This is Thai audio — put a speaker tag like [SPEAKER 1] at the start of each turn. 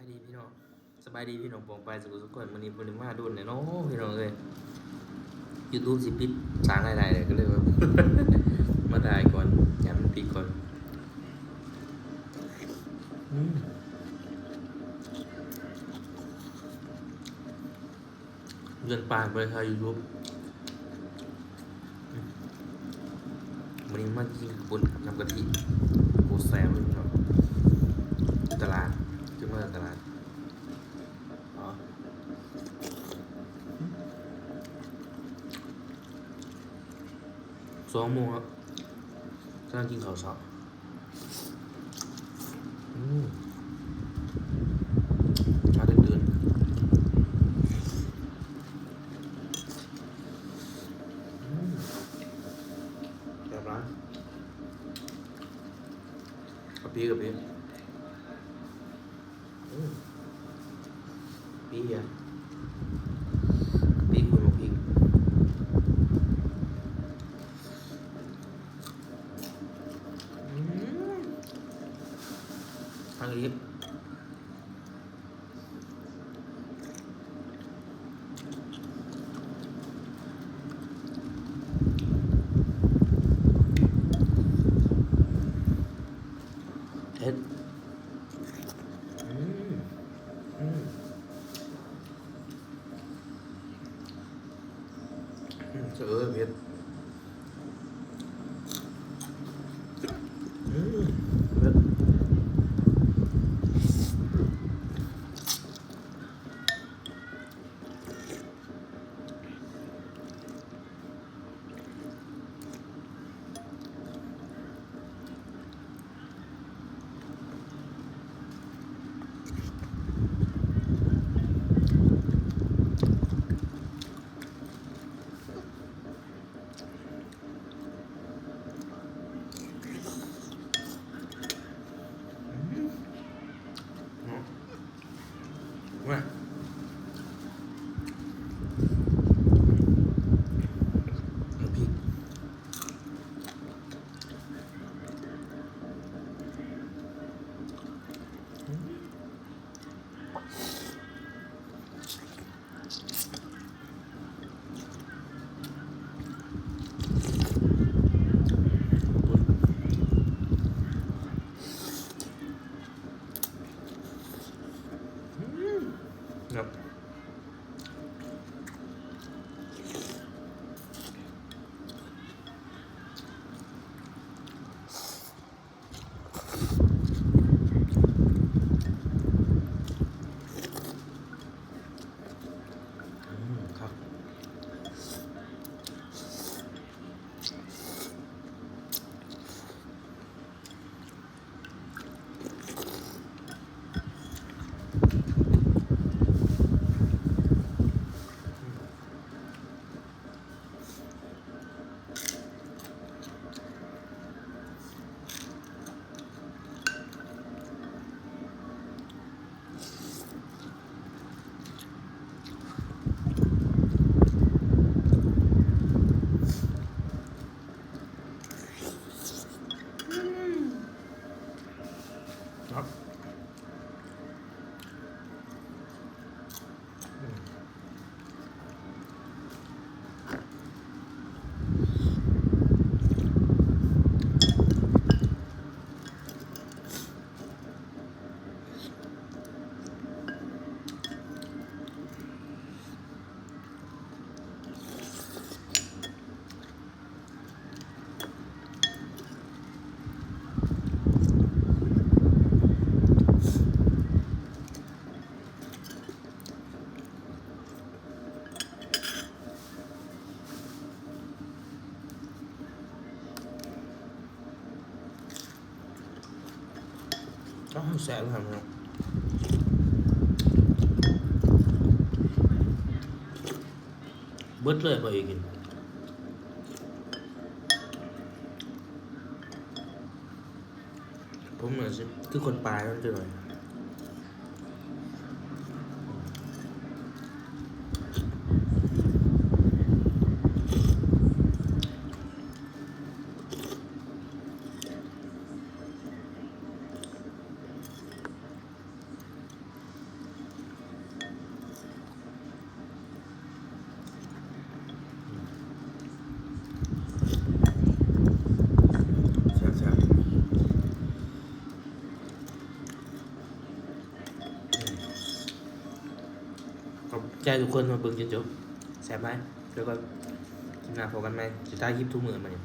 [SPEAKER 1] ดีพี่น้องสบายดีพี่น้องปองไปสุขวันนี้บริมาดุนเนี่ยเนาะพี่น้องเลยยูทูบสิปิดสร้างรายได้เลยก็เลยว่า มาถ่ายก่อนอย่ามันปิดก่อนเงินปานไปทางยูทูบวันนี้มากินบุญน้ำกะทิโคแซมเลยพี่น้องตลาดจึงมาตลาดอ๋อ2 โมงครับกำลังกินข้าวเช้ามาตื่นแบบร้านกับพี่พี่อ่ะพี่คุยกับพี่ทางนี้เฮ็ดเจอเผ็ดเผ็ดว่าพริกครับครับ ครับต้องแสบครับเนาะเบิดเลยไปกินผมเหมือนคือคนปลายมันจะหน่อย ใจทุกคนมาเบิ่งจนจบแซ่บไหมแล้วก็กินหน้าพอกันไหมจะได้คลิปทุกมื้อมาเนี่ย